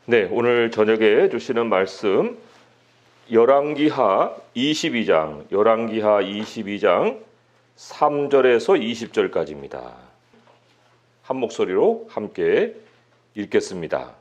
네, 오늘 저녁에 주시는 말씀 열왕기하 22장 3절에서 20절까지입니다. 한 목소리로 함께 읽겠습니다.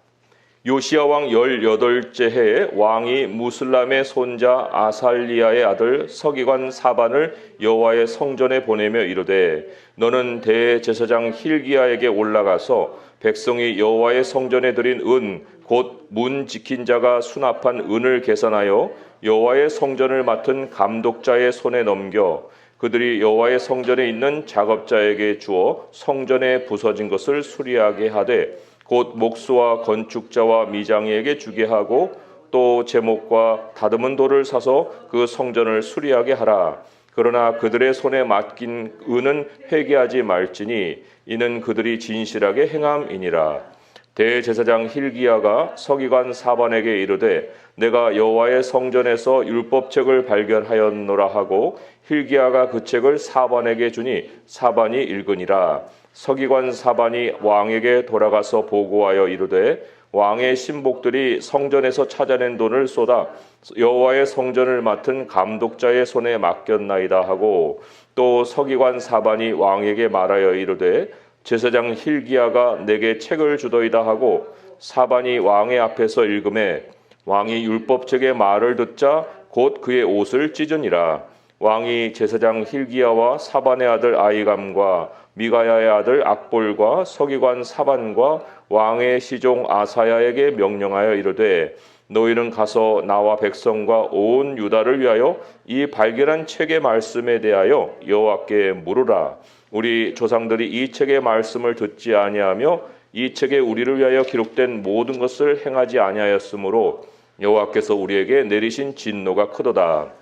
요시야 왕 18째 해에 왕이 무슬람의 손자 아살리야의 아들 서기관 사반을 여호와의 성전에 보내며 이르되 너는 대제사장 힐기야에게 올라가서 백성이 여호와의 성전에 드린 은 곧 문 지킨 자가 수납한 은을 계산하여 여호와의 성전을 맡은 감독자의 손에 넘겨 그들이 여호와의 성전에 있는 작업자에게 주어 성전에 부서진 것을 수리하게 하되 곧 목수와 건축자와 미장이에게 주게 하고 또 제목과 다듬은 돌을 사서 그 성전을 수리하게 하라. 그러나 그들의 손에 맡긴 은은 회개하지 말지니 이는 그들이 진실하게 행함이니라. 대제사장 힐기야가 서기관 사반에게 이르되 내가 여호와의 성전에서 율법책을 발견하였노라 하고 힐기야가 그 책을 사반에게 주니 사반이 읽으니라. 서기관 사반이 왕에게 돌아가서 보고하여 이르되 왕의 신복들이 성전에서 찾아낸 돈을 쏟아 여호와의 성전을 맡은 감독자의 손에 맡겼나이다 하고 또 서기관 사반이 왕에게 말하여 이르되 제사장 힐기야가 내게 책을 주더이다 하고 사반이 왕의 앞에서 읽음에 왕이 율법책의 말을 듣자 곧 그의 옷을 찢으니라. 왕이 제사장 힐기야와 사반의 아들 아이감과 미가야의 아들 악볼과 서기관 사반과 왕의 시종 아사야에게 명령하여 이르되 너희는 가서 나와 백성과 온 유다를 위하여 이 발견한 책의 말씀에 대하여 여호와께 물으라. 우리 조상들이 이 책의 말씀을 듣지 아니하며 이 책에 우리를 위하여 기록된 모든 것을 행하지 아니하였으므로 여호와께서 우리에게 내리신 진노가 크도다.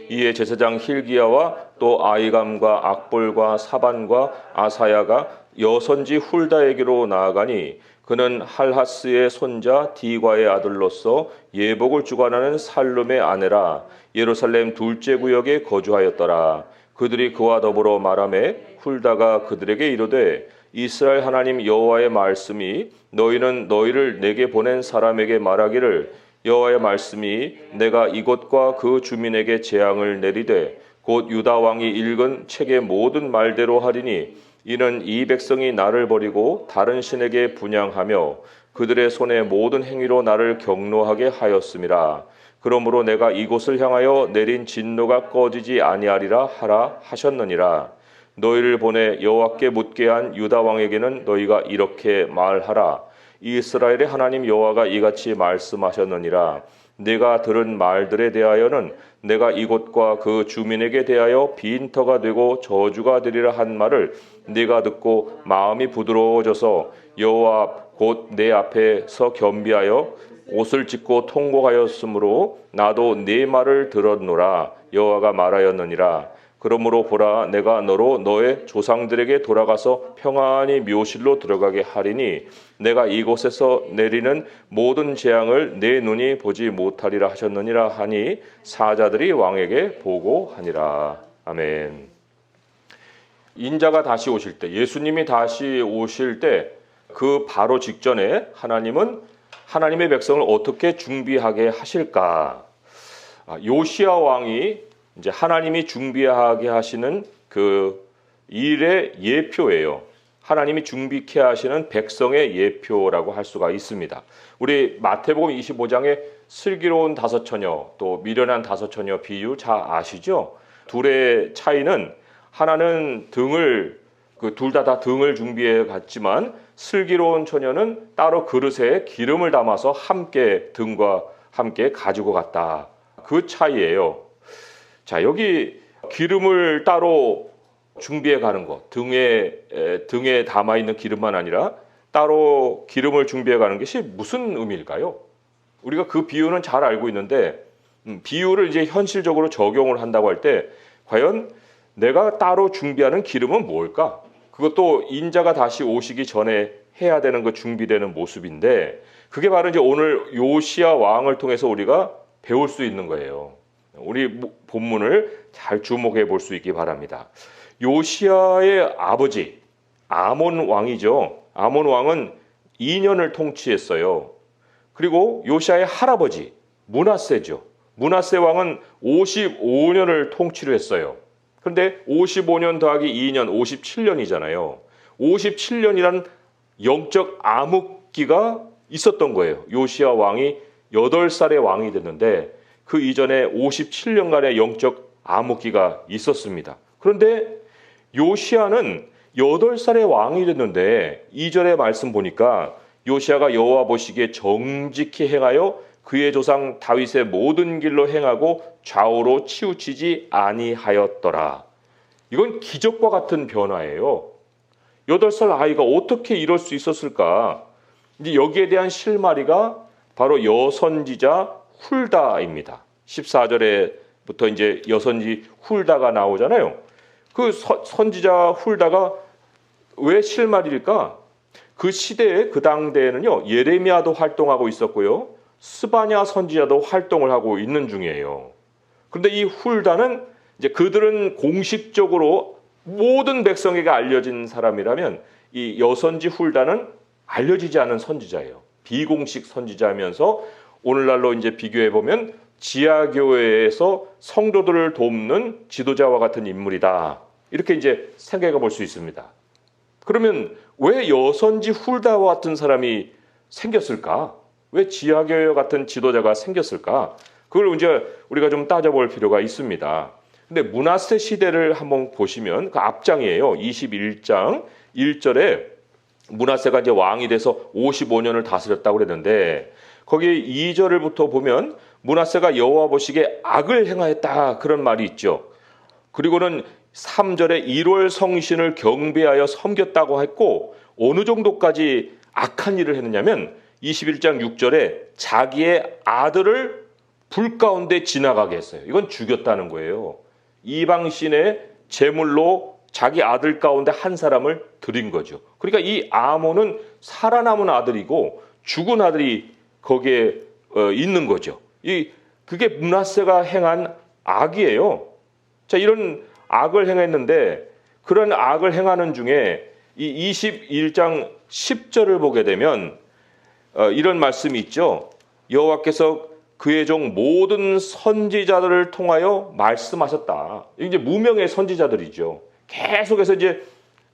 이에 제사장 힐기야와 또 아이감과 악볼과 사반과 아사야가 여선지 훌다에게로 나아가니 그는 할하스의 손자 디과의 아들로서 예복을 주관하는 살룸의 아내라. 예루살렘 둘째 구역에 거주하였더라. 그들이 그와 더불어 말하매 훌다가 그들에게 이르되 이스라엘 하나님 여호와의 말씀이 너희는 너희를 내게 보낸 사람에게 말하기를 여호와의 말씀이 내가 이곳과 그 주민에게 재앙을 내리되 곧 유다 왕이 읽은 책의 모든 말대로 하리니 이는 이 백성이 나를 버리고 다른 신에게 분향하며 그들의 손의 모든 행위로 나를 경노하게 하였음이라. 그러므로 내가 이곳을 향하여 내린 진노가 꺼지지 아니하리라 하라 하셨느니라. 너희를 보내 여호와께 묻게 한 유다 왕에게는 너희가 이렇게 말하라. 이스라엘의 하나님 여호와가 이같이 말씀하셨느니라. 내가 들은 말들에 대하여는 내가 이곳과 그 주민에게 대하여 빈터가 되고 저주가 되리라 한 말을 네가 듣고 마음이 부드러워져서 여호와 곧 내 앞에서 겸비하여 옷을 찢고 통곡하였으므로 나도 네 말을 들었노라. 여호와가 말하였느니라. 그러므로 보라 내가 너로 너의 조상들에게 돌아가서 평안히 묘실로 들어가게 하리니 내가 이곳에서 내리는 모든 재앙을 내 눈이 보지 못하리라 하셨느니라 하니 사자들이 왕에게 보고하니라. 아멘. 인자가 다시 오실 때 예수님이 다시 오실 때 그 바로 직전에 하나님은 하나님의 백성을 어떻게 준비하게 하실까? 요시야 왕이 이제 하나님이 준비하게 하시는 그 일의 예표예요. 하나님이 준비케 하시는 백성의 예표라고 할 수가 있습니다. 우리 마태복음 25장에 슬기로운 다섯 처녀 또 미련한 다섯 처녀 비유 잘 아시죠? 둘의 차이는 하나는 등을 둘 다 등을 준비해 갔지만 슬기로운 처녀는 따로 그릇에 기름을 담아서 함께 등과 함께 가지고 갔다. 그 차이예요. 자, 여기 기름을 따로 준비해 가는 것, 등에 담아 있는 기름만 아니라 따로 기름을 준비해 가는 것이 무슨 의미일까요? 우리가 그 비유는 잘 알고 있는데 비유를 이제 현실적으로 적용을 한다고 할 때 과연 내가 따로 준비하는 기름은 뭘까? 그것도 인자가 다시 오시기 전에 해야 되는 그 준비되는 모습인데 그게 바로 이제 오늘 요시야 왕을 통해서 우리가 배울 수 있는 거예요. 우리 본문을 잘 주목해 볼 수 있기 바랍니다. 요시야의 아버지 아몬 왕이죠. 아몬 왕은 2년을 통치했어요. 그리고 요시아의 할아버지 므낫세죠. 므낫세 왕은 55년을 통치를 했어요. 그런데 55년 더하기 2년 57년이잖아요. 57년이란 영적 암흑기가 있었던 거예요. 요시아 왕이 8살의 왕이 됐는데 그 이전에 57년간의 영적 암흑기가 있었습니다. 그런데 요시아는 8살의 왕이 됐는데 2절의 말씀 보니까 요시아가 여호와 보시기에 정직히 행하여 그의 조상 다윗의 모든 길로 행하고 좌우로 치우치지 아니하였더라. 이건 기적과 같은 변화예요. 8살 아이가 어떻게 이럴 수 있었을까? 이제 여기에 대한 실마리가 바로 여선지자 훌다입니다. 14절에부터 이제 여선지 훌다가 나오잖아요. 그 선지자 훌다가 왜 실마리일까? 그 시대에 그 당대에는요 예레미야도 활동하고 있었고요, 스바냐 선지자도 활동을 하고 있는 중이에요. 그런데 이 훌다는 이제 그들은 공식적으로 모든 백성에게 알려진 사람이라면 이 여선지 훌다는 알려지지 않은 선지자예요. 비공식 선지자면서 오늘날로 이제 비교해 보면 지하교회에서 성도들을 돕는 지도자와 같은 인물이다. 이렇게 이제 생각해 볼 수 있습니다. 그러면 왜 여선지 훌다와 같은 사람이 생겼을까? 왜 지하교회 같은 지도자가 생겼을까? 그걸 이제 우리가 좀 따져볼 필요가 있습니다. 근데 므낫세 시대를 한번 보시면 그 앞장이에요. 21장 1절에 므낫세가 이제 왕이 돼서 55년을 다스렸다고 그랬는데 거기 2절부터 보면 므낫세가 여호와 보시기에 악을 행하였다 그런 말이 있죠. 그리고는 3절에 1월 성신을 경배하여 섬겼다고 했고 어느 정도까지 악한 일을 했느냐면 21장 6절에 자기의 아들을 불 가운데 지나가게 했어요. 이건 죽였다는 거예요. 이방신의 제물로 자기 아들 가운데 한 사람을 드린 거죠. 그러니까 이 아몬은 살아남은 아들이고 죽은 아들이 거기에 있는 거죠. 그게 므낫세가 행한 악이에요. 자, 이런 악을 행했는데 그런 악을 행하는 중에 이 21장 10절을 보게 되면 이런 말씀이 있죠. 여호와께서 그의 종 모든 선지자들을 통하여 말씀하셨다. 이제 무명의 선지자들이죠. 계속해서 이제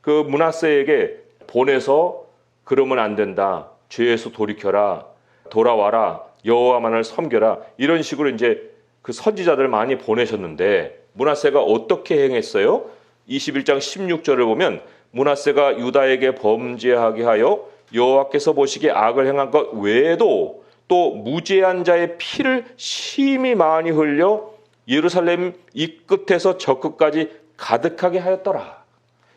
그 므낫세에게 보내서 그러면 안 된다. 죄에서 돌이켜라. 돌아와라. 여호와만을 섬겨라. 이런 식으로 이제 그 선지자들을 많이 보내셨는데 므낫세가 어떻게 행했어요? 21장 16절을 보면 므낫세가 유다에게 범죄하게 하여 여호와께서 보시기에 악을 행한 것 외에도 또 무죄한 자의 피를 심히 많이 흘려 예루살렘 이 끝에서 저 끝까지 가득하게 하였더라.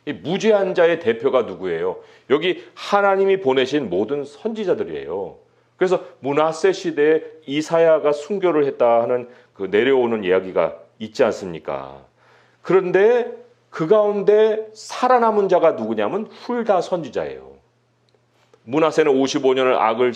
이 무죄한 자의 대표가 누구예요? 여기 하나님이 보내신 모든 선지자들이에요. 그래서 므낫세 시대에 이사야가 순교를 했다 하는 그 내려오는 이야기가 있지 않습니까? 그런데 그 가운데 살아남은 자가 누구냐면 훌다 선지자예요. 므낫세는 55년을 악을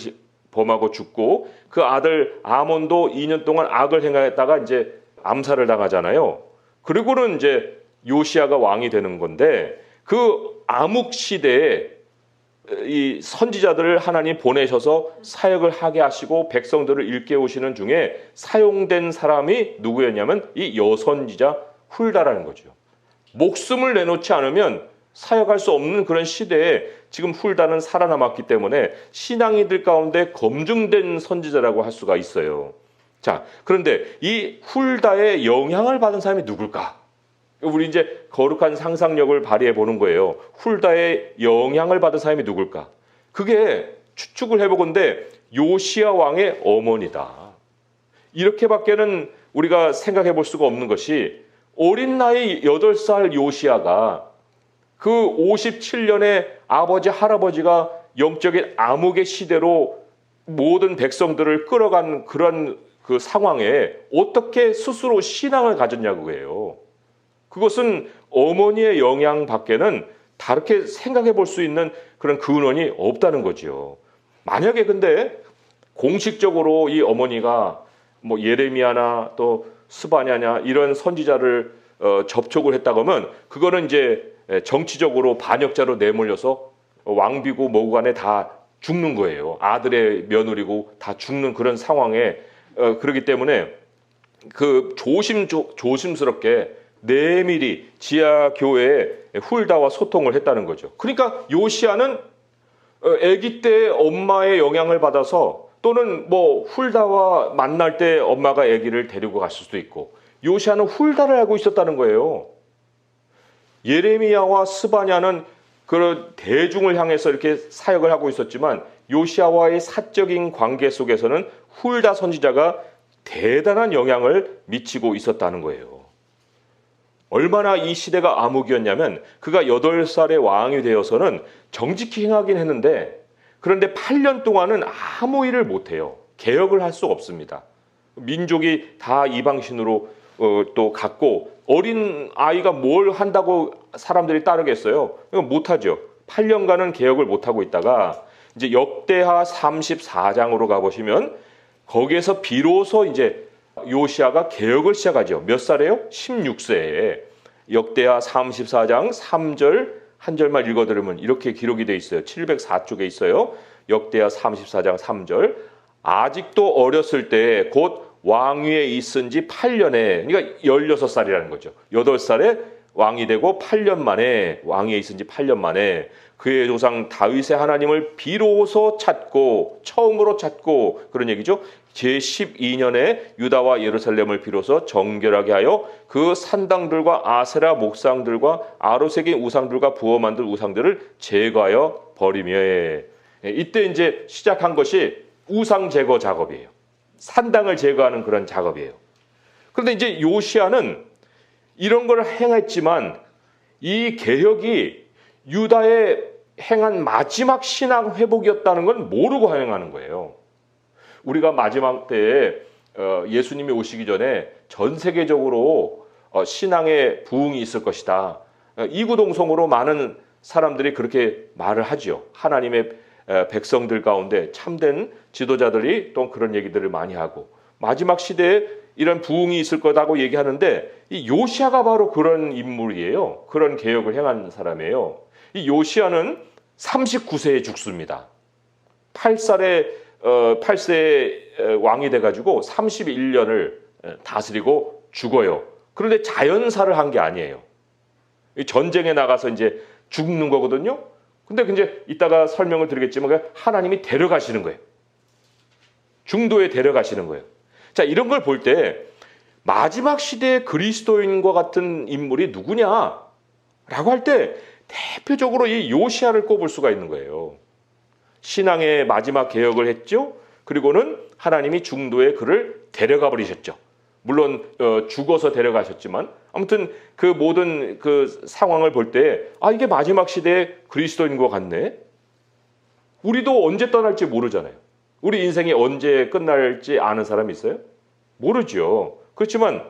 범하고 죽고 그 아들 아몬도 2년 동안 악을 행하였다가 이제 암살을 당하잖아요. 그리고는 이제 요시아가 왕이 되는 건데 그 암흑 시대에 이 선지자들을 하나님 보내셔서 사역을 하게 하시고 백성들을 일깨우시는 중에 사용된 사람이 누구였냐면 이 여선지자 훌다라는 거죠. 목숨을 내놓지 않으면 사역할 수 없는 그런 시대에 지금 훌다는 살아남았기 때문에 신앙이들 가운데 검증된 선지자라고 할 수가 있어요. 자, 그런데 이 훌다의 영향을 받은 사람이 누굴까? 우리 이제 거룩한 상상력을 발휘해 보는 거예요. 훌다의 영향을 받은 사람이 누굴까? 그게 추측을 해보건대 요시야 왕의 어머니다. 이렇게밖에는 우리가 생각해 볼 수가 없는 것이 어린 나이 8살 요시야가 그 57년에 아버지 할아버지가 영적인 암흑의 시대로 모든 백성들을 끌어간 그런 그 상황에 어떻게 스스로 신앙을 가졌냐고 해요. 그것은 어머니의 영향 밖에는 다르게 생각해 볼 수 있는 그런 근원이 없다는 거죠. 만약에 근데 공식적으로 이 어머니가 뭐 예레미야나 또 스바냐냐 이런 선지자를 접촉을 했다고 하면 그거는 이제 정치적으로 반역자로 내몰려서 왕비고 뭐고 간에 다 죽는 거예요. 아들의 며느리고 다 죽는 그런 상황에 그렇기 때문에 그 조심스럽게 내밀히 지하 교회에 훌다와 소통을 했다는 거죠. 그러니까 요시야는 아기 때 엄마의 영향을 받아서 또는 뭐 훌다와 만날 때 엄마가 아기를 데리고 갔을 수도 있고 요시야는 훌다를 알고 있었다는 거예요. 예레미야와 스바냐는 그런 대중을 향해서 이렇게 사역을 하고 있었지만 요시야와의 사적인 관계 속에서는 훌다 선지자가 대단한 영향을 미치고 있었다는 거예요. 얼마나 이 시대가 암흑이었냐면 그가 8살의 왕이 되어서는 정직히 행하긴 했는데 그런데 8년 동안은 아무 일을 못해요. 개혁을 할 수 없습니다. 민족이 다 이방신으로 또 갔고 어린 아이가 뭘 한다고 사람들이 따르겠어요? 못하죠. 8년간은 개혁을 못하고 있다가 이제 역대하 34장으로 가보시면 거기에서 비로소 이제 요시야가 개혁을 시작하죠. 몇 살이에요? 16세에. 역대하 34장 3절 한 절만 읽어드리면 이렇게 기록이 되어 있어요. 704쪽에 있어요. 역대하 34장 3절. 아직도 어렸을 때 곧 왕위에 있은 지 8년에 그러니까 16살이라는 거죠. 8살에 왕이 되고 8년 만에 왕위에 있은 지 8년 만에 그의 조상 다윗의 하나님을 비로소 찾고 처음으로 찾고 그런 얘기죠. 제12년에 유다와 예루살렘을 비로소 정결하게 하여 그 산당들과 아세라 목상들과 아로색의 우상들과 부어 만들 우상들을 제거하여 버리며 이때 이제 시작한 것이 우상 제거 작업이에요. 산당을 제거하는 그런 작업이에요. 그런데 이제 요시야는 이런 걸 행했지만 이 개혁이 유다의 행한 마지막 신앙 회복이었다는 건 모르고 행하는 거예요. 우리가 마지막 때에 예수님이 오시기 전에 전 세계적으로 신앙의 부흥이 있을 것이다. 이구동성으로 많은 사람들이 그렇게 말을 하죠. 하나님의 백성들 가운데 참된 지도자들이 또 그런 얘기들을 많이 하고 마지막 시대에 이런 부흥이 있을 거다고 얘기하는데 이 요시야가 바로 그런 인물이에요. 그런 개혁을 행한 사람이에요. 이 요시야는 39세에 죽습니다. 8세에 왕이 돼가지고 31년을 다스리고 죽어요. 그런데 자연사를 한 게 아니에요. 전쟁에 나가서 이제 죽는 거거든요. 근데 이제 이따가 설명을 드리겠지만 하나님이 데려가시는 거예요. 중도에 데려가시는 거예요. 자, 이런 걸 볼 때 마지막 시대의 그리스도인과 같은 인물이 누구냐라고 할 때 대표적으로 이 요시야를 꼽을 수가 있는 거예요. 신앙의 마지막 개혁을 했죠. 그리고는 하나님이 중도에 그를 데려가 버리셨죠. 물론 죽어서 데려가셨지만 아무튼 그 모든 그 상황을 볼 때 이게 마지막 시대의 그리스도인 것 같네. 우리도 언제 떠날지 모르잖아요. 우리 인생이 언제 끝날지 아는 사람이 있어요? 모르죠. 그렇지만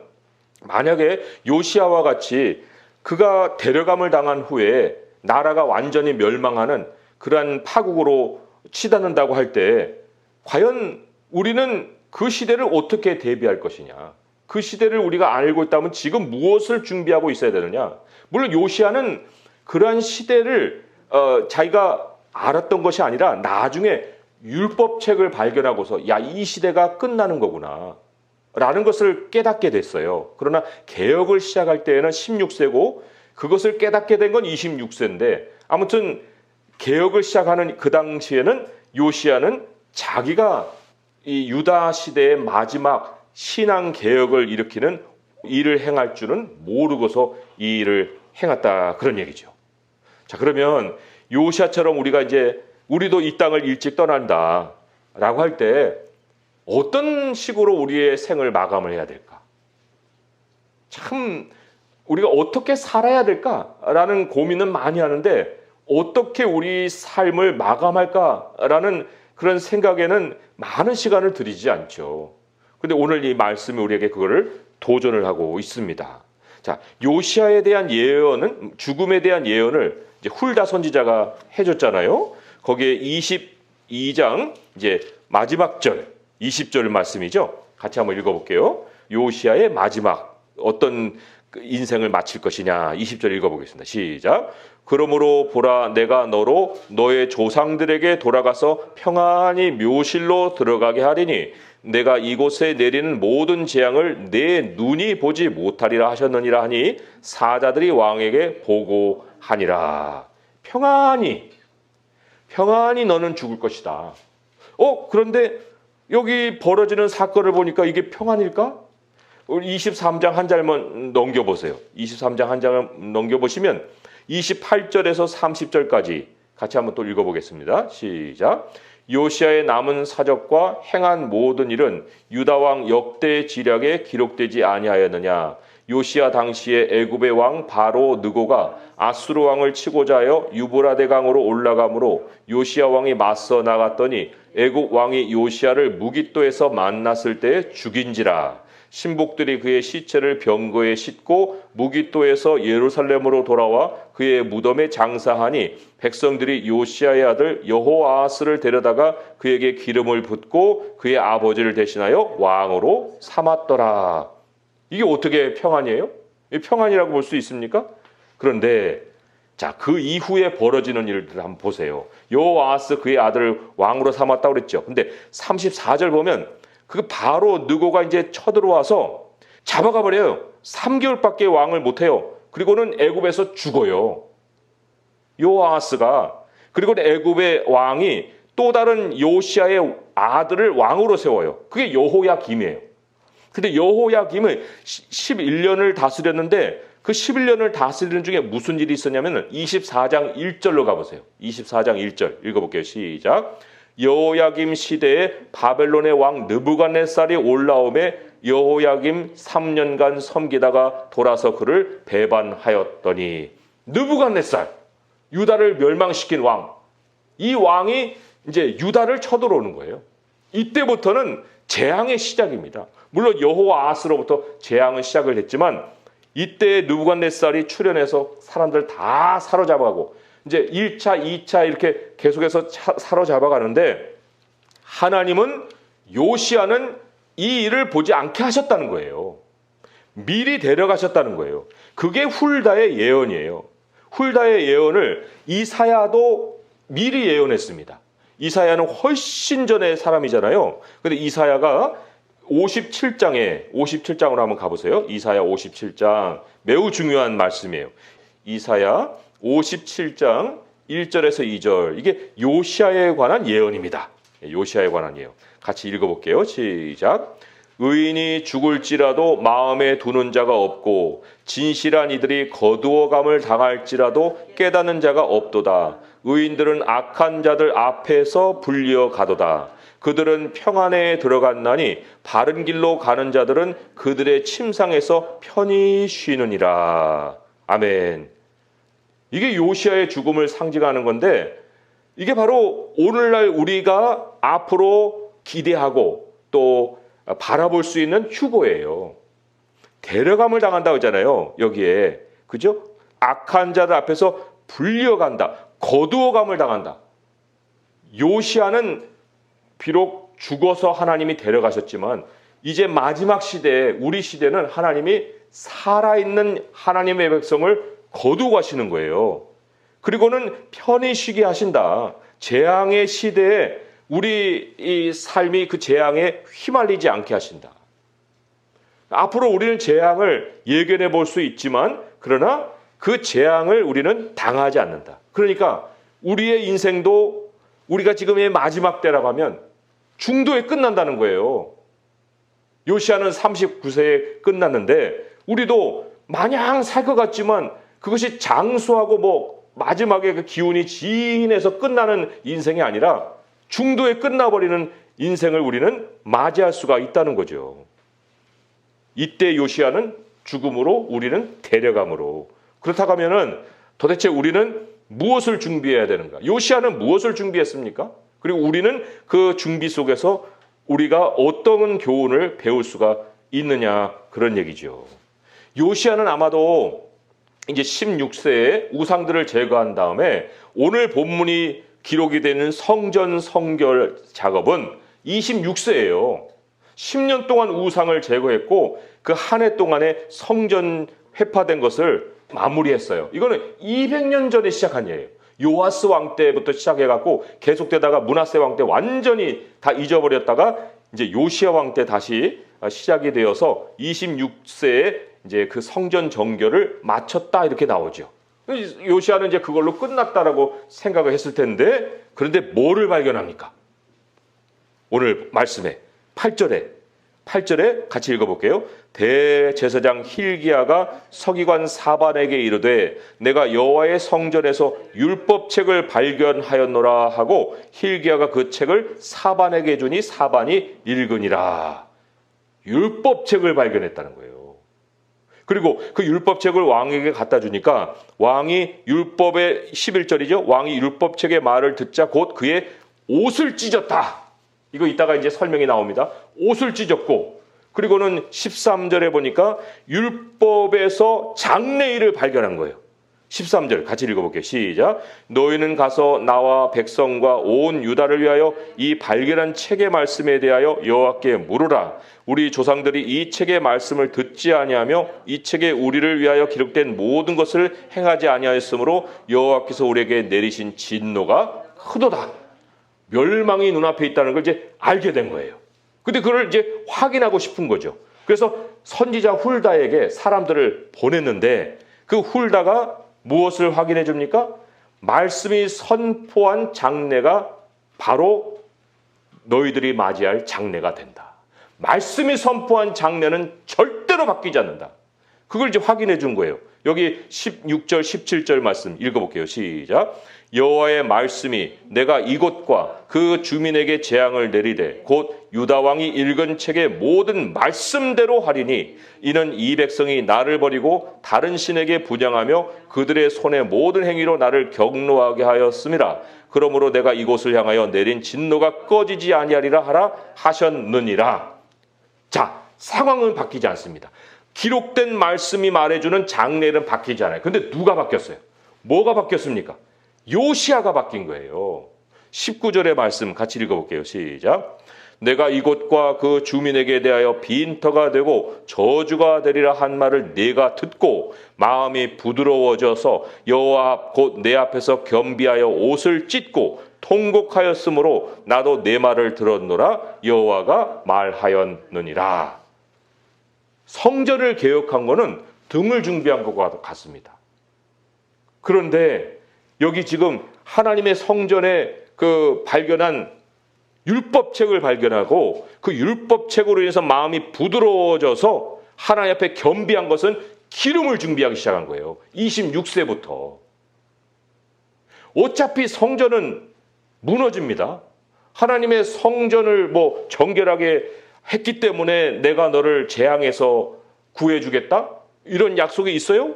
만약에 요시야와 같이 그가 데려감을 당한 후에 나라가 완전히 멸망하는 그러한 파국으로 치닫는다고 할 때 과연 우리는 그 시대를 어떻게 대비할 것이냐. 그 시대를 우리가 알고 있다면 지금 무엇을 준비하고 있어야 되느냐. 물론 요시야는 그러한 시대를 자기가 알았던 것이 아니라 나중에 율법책을 발견하고서 이 시대가 끝나는 거구나 라는 것을 깨닫게 됐어요. 그러나 개혁을 시작할 때에는 16세고 그것을 깨닫게 된 건 26세인데 아무튼 개혁을 시작하는 그 당시에는 요시야는 자기가 이 유다 시대의 마지막 신앙 개혁을 일으키는 일을 행할 줄은 모르고서 이 일을 행했다 그런 얘기죠. 자, 그러면 요시야처럼 우리도 이 땅을 일찍 떠난다라고 할 때 어떤 식으로 우리의 생을 마감을 해야 될까? 참 우리가 어떻게 살아야 될까라는 고민은 많이 하는데 어떻게 우리 삶을 마감할까라는 그런 생각에는 많은 시간을 들이지 않죠. 근데 오늘 이 말씀이 우리에게 그거를 도전을 하고 있습니다. 자, 요시야에 대한 예언은 죽음에 대한 예언을 이제 훌다 선지자가 해줬잖아요. 거기에 22장 이제 마지막 절 20절 말씀이죠. 같이 한번 읽어볼게요. 요시야의 마지막 어떤 그 인생을 마칠 것이냐. 20절 읽어보겠습니다. 시작. 그러므로 보라, 내가 너로 너의 조상들에게 돌아가서 평안히 묘실로 들어가게 하리니 내가 이곳에 내리는 모든 재앙을 내 눈이 보지 못하리라 하셨느니라 하니 사자들이 왕에게 보고하니라. 평안히 너는 죽을 것이다. 그런데 여기 벌어지는 사건을 보니까 이게 평안일까? 우리 23장 한 장만 넘겨보세요. 23장 한 장을 넘겨보시면 28절에서 30절까지 같이 한번 또 읽어보겠습니다. 시작. 요시야의 남은 사적과 행한 모든 일은 유다왕 역대 지략에 기록되지 아니하였느냐. 요시야 당시에 애굽의 왕 바로 느고가 아수르 왕을 치고자 하여 유브라데 강으로 올라가므로 요시야 왕이 맞서 나갔더니 애굽 왕이 요시야를 무깃도에서 만났을 때에 죽인지라. 신복들이 그의 시체를 병거에 싣고 무깃도에서 예루살렘으로 돌아와 그의 무덤에 장사하니 백성들이 요시야의 아들 여호아하스를 데려다가 그에게 기름을 붓고 그의 아버지를 대신하여 왕으로 삼았더라. 이게 어떻게 평안이에요? 평안이라고 볼 수 있습니까? 그런데 자, 그 이후에 벌어지는 일들을 한번 보세요. 여호아하스 그의 아들을 왕으로 삼았다고 그랬죠. 근데 34절 보면 그 바로 느고가 이제 쳐들어와서 잡아가 버려요. 3개월밖에 왕을 못해요. 그리고는 애굽에서 죽어요. 여호아하스가. 그리고 애굽의 왕이 또 다른 요시야의 아들을 왕으로 세워요. 그게 여호야김이에요. 근데 여호야김은 11년을 다스렸는데 그 11년을 다스리는 중에 무슨 일이 있었냐면 24장 1절로 가보세요. 24장 1절 읽어볼게요. 시작. 여호야김 시대에 바벨론의 왕 느부갓네살이 올라오매 여호야김 3년간 섬기다가 돌아서 그를 배반하였더니 느부갓네살, 유다를 멸망시킨 왕, 이 왕이 이제 유다를 쳐들어오는 거예요. 이때부터는 재앙의 시작입니다. 물론 여호아하스로부터 재앙은 시작을 했지만 이때 느부갓네살이 출현해서 사람들 다 사로잡아가고 이제 1차, 2차 이렇게 계속해서 사로잡아가는데 하나님은 요시야는 이 일을 보지 않게 하셨다는 거예요. 미리 데려가셨다는 거예요. 그게 훌다의 예언이에요. 훌다의 예언을 이사야도 미리 예언했습니다. 이사야는 훨씬 전의 사람이잖아요. 근데 이사야가 57장으로 한번 가보세요. 이사야 57장 매우 중요한 말씀이에요. 이사야 57장 1절에서 2절 이게 요시야에 관한 예언입니다. 요시야에 관한 예언. 같이 읽어볼게요. 시작. 의인이 죽을지라도 마음에 두는 자가 없고 진실한 이들이 거두어감을 당할지라도 깨닫는 자가 없도다. 의인들은 악한 자들 앞에서 불리어 가도다. 그들은 평안에 들어갔나니 바른 길로 가는 자들은 그들의 침상에서 편히 쉬느니라. 아멘. 이게 요시야의 죽음을 상징하는 건데 이게 바로 오늘날 우리가 앞으로 기대하고 또 바라볼 수 있는 휴거예요. 데려감을 당한다고 하잖아요. 여기에. 그죠? 악한 자들 앞에서 불려간다. 거두어감을 당한다. 요시야는 비록 죽어서 하나님이 데려가셨지만 이제 마지막 시대에 우리 시대는 하나님이 살아있는 하나님의 백성을 거두고 가시는 거예요. 그리고는 편히 쉬게 하신다. 재앙의 시대에 우리 이 삶이 그 재앙에 휘말리지 않게 하신다. 앞으로 우리는 재앙을 예견해 볼 수 있지만 그러나 그 재앙을 우리는 당하지 않는다. 그러니까 우리의 인생도 우리가 지금의 마지막 때라고 하면 중도에 끝난다는 거예요. 요시야는 39세에 끝났는데 우리도 마냥 살 것 같지만 그것이 장수하고 마지막에 그 기운이 진해서 끝나는 인생이 아니라 중도에 끝나버리는 인생을 우리는 맞이할 수가 있다는 거죠. 이때 요시야는 죽음으로 우리는 데려감으로. 그렇다고 하면은 도대체 우리는 무엇을 준비해야 되는가? 요시야는 무엇을 준비했습니까? 그리고 우리는 그 준비 속에서 우리가 어떤 교훈을 배울 수가 있느냐 그런 얘기죠. 요시야는 아마도 이제 16세에 우상들을 제거한 다음에 오늘 본문이 기록이 되는 성전 성결 작업은 26세예요. 10년 동안 우상을 제거했고 그 한 해 동안에 성전 회파된 것을 마무리했어요. 이거는 200년 전에 시작한 일이에요. 요아스 왕 때부터 시작해갖고 계속되다가 므낫세 왕 때 완전히 다 잊어버렸다가 이제 요시야 왕 때 다시 시작이 되어서 26세에 이제 그 성전 정결을 마쳤다 이렇게 나오죠. 요시야는 이제 그걸로 끝났다라고 생각을 했을 텐데, 그런데 뭐를 발견합니까? 오늘 말씀에 8절에 같이 읽어볼게요. 대제사장 힐기야가 서기관 사반에게 이르되 내가 여호와의 성전에서 율법책을 발견하였노라 하고 힐기야가 그 책을 사반에게 주니 사반이 읽으니라. 율법책을 발견했다는 거예요. 그리고 그 율법책을 왕에게 갖다 주니까 왕이 율법의 11절이죠. 왕이 율법책의 말을 듣자 곧 그의 옷을 찢었다. 이거 이따가 이제 설명이 나옵니다. 옷을 찢었고, 그리고는 13절에 보니까 율법에서 장래일을 발견한 거예요. 13절 같이 읽어볼게요. 시작. 너희는 가서 나와 백성과 온 유다를 위하여 이 발견한 책의 말씀에 대하여 여호와께 물으라. 우리 조상들이 이 책의 말씀을 듣지 아니하며 이 책에 우리를 위하여 기록된 모든 것을 행하지 아니하였으므로 여호와께서 우리에게 내리신 진노가 크도다. 멸망이 눈앞에 있다는 걸 이제 알게 된 거예요. 근데 그걸 이제 확인하고 싶은 거죠. 그래서 선지자 훌다에게 사람들을 보냈는데 그 훌다가 무엇을 확인해 줍니까? 말씀이 선포한 장래가 바로 너희들이 맞이할 장래가 된다. 말씀이 선포한 장래는 절대로 바뀌지 않는다. 그걸 이제 확인해 준 거예요. 여기 16절, 17절 말씀 읽어볼게요. 시작. 여호와의 말씀이 내가 이곳과 그 주민에게 재앙을 내리되 곧 유다 왕이 읽은 책의 모든 말씀대로 하리니 이는 이 백성이 나를 버리고 다른 신에게 분향하며 그들의 손의 모든 행위로 나를 경노하게 하였음이라. 그러므로 내가 이곳을 향하여 내린 진노가 꺼지지 아니하리라 하라 하셨느니라. 자, 상황은 바뀌지 않습니다. 기록된 말씀이 말해주는 장래는 바뀌지 않아요. 근데 누가 바뀌었어요? 뭐가 바뀌었습니까? 요시야가 바뀐 거예요. 19절의 말씀 같이 읽어볼게요. 시작. 내가 이곳과 그 주민에게 대하여 빈터가 되고 저주가 되리라 한 말을 내가 듣고 마음이 부드러워져서 여호와 곧 내 앞에서 겸비하여 옷을 찢고 통곡하였으므로 나도 내 말을 들었노라. 여호와가 말하였느니라. 성전을 개혁한 거는 등을 준비한 것과 같습니다. 그런데 여기 지금 하나님의 성전에 그 발견한 율법책을 발견하고 그 율법책으로 인해서 마음이 부드러워져서 하나님 앞에 겸비한 것은 기름을 준비하기 시작한 거예요. 26세부터. 어차피 성전은 무너집니다. 하나님의 성전을 정결하게 했기 때문에 내가 너를 재앙에서 구해주겠다? 이런 약속이 있어요?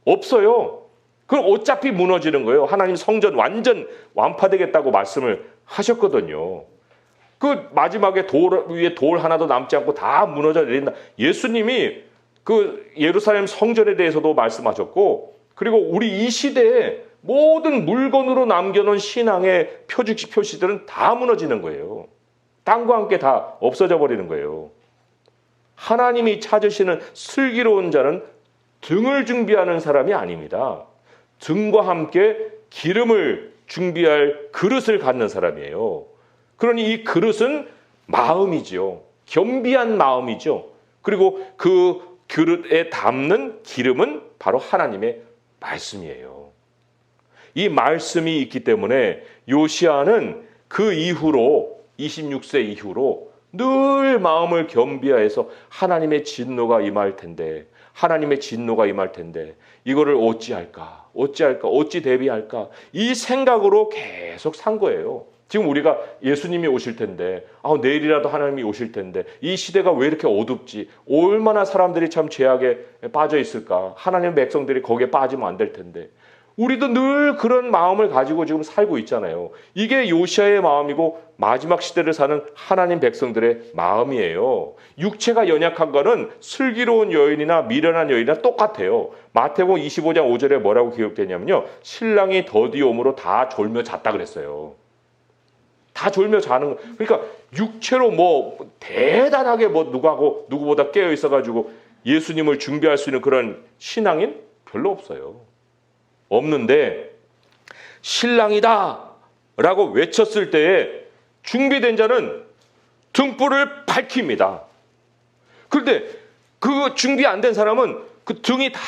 없어요. 그럼 어차피 무너지는 거예요. 하나님 성전 완전 완파되겠다고 말씀을 하셨거든요. 그 마지막에 돌 위에 돌 하나도 남지 않고 다 무너져 내린다. 예수님이 그 예루살렘 성전에 대해서도 말씀하셨고, 그리고 우리 이 시대에 모든 물건으로 남겨놓은 신앙의 표식식 표시들은 다 무너지는 거예요. 땅과 함께 다 없어져 버리는 거예요. 하나님이 찾으시는 슬기로운 자는 등을 준비하는 사람이 아닙니다. 등과 함께 기름을 준비할 그릇을 갖는 사람이에요. 그러니 이 그릇은 마음이죠. 겸비한 마음이죠. 그리고 그 그릇에 담는 기름은 바로 하나님의 말씀이에요. 이 말씀이 있기 때문에 요시야는 그 이후로 26세 이후로 늘 마음을 겸비하여서 하나님의 진노가 임할 텐데, 하나님의 진노가 임할 텐데 이거를 어찌할까? 어찌 대비할까? 이 생각으로 계속 산 거예요. 지금 우리가 예수님이 오실 텐데, 내일이라도 하나님이 오실 텐데 이 시대가 왜 이렇게 어둡지? 얼마나 사람들이 참 죄악에 빠져 있을까? 하나님의 백성들이 거기에 빠지면 안 될 텐데. 우리도 늘 그런 마음을 가지고 지금 살고 있잖아요. 이게 요시야의 마음이고 마지막 시대를 사는 하나님 백성들의 마음이에요. 육체가 연약한 거는 슬기로운 여인이나 미련한 여인이나 똑같아요. 마태복음 25장 5절에 뭐라고 기록되냐면요. 신랑이 더디 오므로 다 졸며 잤다 그랬어요. 다 졸며 자는 거. 그러니까 육체로 대단하게 누구보다 깨어 있어가지고 예수님을 준비할 수 있는 그런 신앙인 별로 없어요. 없는데 신랑이다 라고 외쳤을 때에 준비된 자는 등불을 밝힙니다. 그런데 그 준비 안 된 사람은 그 등이 다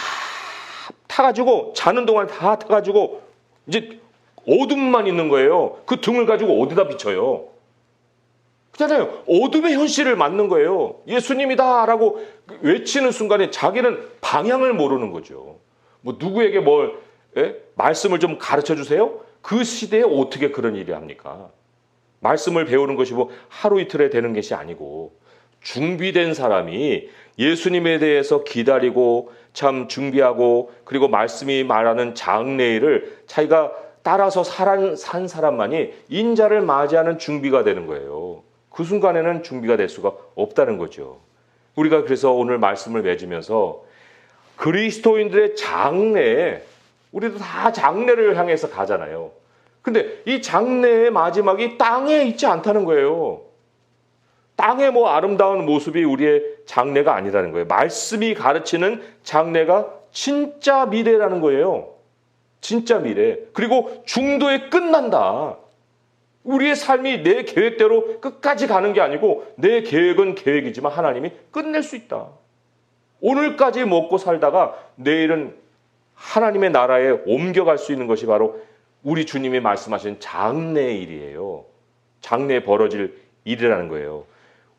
타가지고 자는 동안 다 타가지고 이제 어둠만 있는 거예요. 그 등을 가지고 어디다 비춰요? 그렇잖아요. 어둠의 현실을 맞는 거예요. 예수님이다 라고 외치는 순간에 자기는 방향을 모르는 거죠. 뭐 누구에게 말씀을 좀 가르쳐 주세요? 그 시대에 어떻게 그런 일이 합니까? 말씀을 배우는 것이 뭐 하루 이틀에 되는 것이 아니고 준비된 사람이 예수님에 대해서 기다리고 참 준비하고 그리고 말씀이 말하는 장래일을 자기가 따라서 산 사람만이 인자를 맞이하는 준비가 되는 거예요. 그 순간에는 준비가 될 수가 없다는 거죠. 우리가 그래서 오늘 말씀을 맺으면서 그리스도인들의 장래에 우리도 다 장래를 향해서 가잖아요. 근데 이 장래의 마지막이 땅에 있지 않다는 거예요. 땅의 뭐 아름다운 모습이 우리의 장래가 아니라는 거예요. 말씀이 가르치는 장래가 진짜 미래라는 거예요. 진짜 미래. 그리고 중도에 끝난다. 우리의 삶이 내 계획대로 끝까지 가는 게 아니고 내 계획은 계획이지만 하나님이 끝낼 수 있다. 오늘까지 먹고 살다가 내일은 하나님의 나라에 옮겨갈 수 있는 것이 바로 우리 주님이 말씀하신 장래의 일이에요. 장래에 벌어질 일이라는 거예요.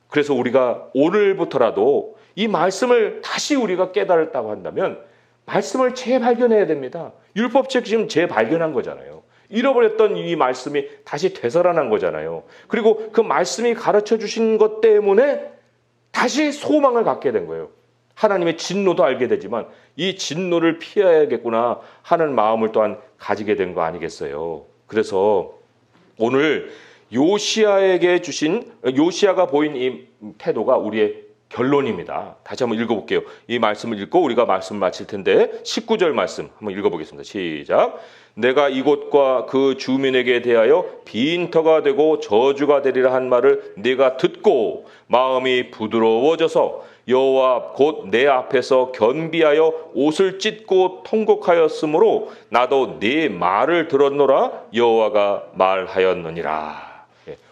그래서 우리가 오늘부터라도 이 말씀을 다시 우리가 깨달았다고 한다면 말씀을 재발견해야 됩니다. 율법책 지금 재발견한 거잖아요. 잃어버렸던 이 말씀이 다시 되살아난 거잖아요. 그리고 그 말씀이 가르쳐 주신 것 때문에 다시 소망을 갖게 된 거예요. 하나님의 진노도 알게 되지만 이 진노를 피해야겠구나 하는 마음을 또한 가지게 된 거 아니겠어요. 그래서 오늘 요시야에게 주신 요시야가 보인 이 태도가 우리의 결론입니다. 다시 한번 읽어볼게요. 이 말씀을 읽고 우리가 말씀을 마칠 텐데 19절 말씀 한번 읽어보겠습니다. 시작. 내가 이곳과 그 주민에게 대하여 빈터가 되고 저주가 되리라 한 말을 네가 듣고 마음이 부드러워져서 여호와 곧 내 앞에서 겸비하여 옷을 찢고 통곡하였으므로 나도 네 말을 들었노라 여호와가 말하였느니라.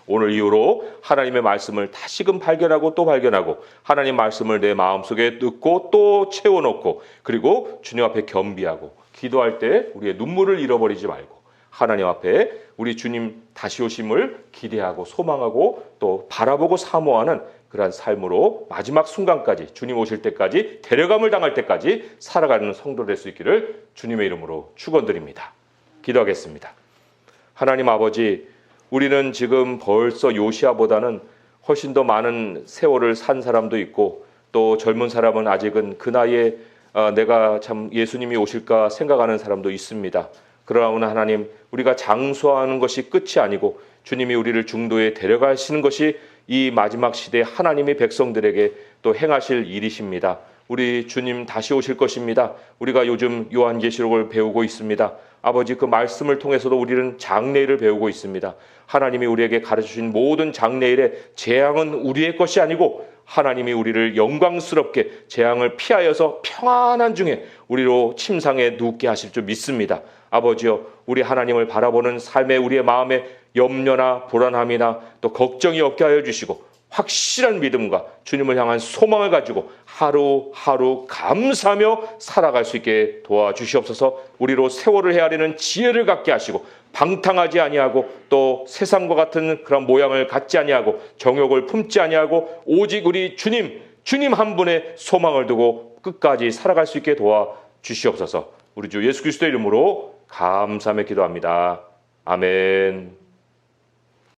오늘 이후로 하나님의 말씀을 다시금 발견하고 또 발견하고 하나님 말씀을 내 마음속에 넣고 또 채워놓고 그리고 주님 앞에 겸비하고 기도할 때 우리의 눈물을 잃어버리지 말고 하나님 앞에 우리 주님 다시 오심을 기대하고 소망하고 또 바라보고 사모하는 그러한 삶으로 마지막 순간까지 주님 오실 때까지 데려감을 당할 때까지 살아가는 성도 될 수 있기를 주님의 이름으로 축원드립니다. 기도하겠습니다. 하나님 아버지, 우리는 지금 벌써 요시야보다는 훨씬 더 많은 세월을 산 사람도 있고 또 젊은 사람은 아직은 그 나이에 내가 참 예수님이 오실까 생각하는 사람도 있습니다. 그러나 하나님, 우리가 장수하는 것이 끝이 아니고 주님이 우리를 중도에 데려가시는 것이 이 마지막 시대 하나님의 백성들에게 또 행하실 일이십니다. 우리 주님 다시 오실 것입니다. 우리가 요즘 요한계시록을 배우고 있습니다. 아버지, 그 말씀을 통해서도 우리는 장래일을 배우고 있습니다. 하나님이 우리에게 가르쳐주신 모든 장래일의 재앙은 우리의 것이 아니고 하나님이 우리를 영광스럽게 재앙을 피하여서 평안한 중에 우리로 침상에 눕게 하실 줄 믿습니다. 아버지여, 우리 하나님을 바라보는 삶에 우리의 마음에 염려나 불안함이나 또 걱정이 없게 하여 주시고 확실한 믿음과 주님을 향한 소망을 가지고 하루하루 감사하며 살아갈 수 있게 도와주시옵소서. 우리로 세월을 헤아리는 지혜를 갖게 하시고 방탕하지 아니하고 또 세상과 같은 그런 모양을 갖지 아니하고 정욕을 품지 아니하고 오직 우리 주님 한 분의 소망을 두고 끝까지 살아갈 수 있게 도와주시옵소서. 우리 주 예수 그리스도의 이름으로 감사하며 기도합니다. 아멘.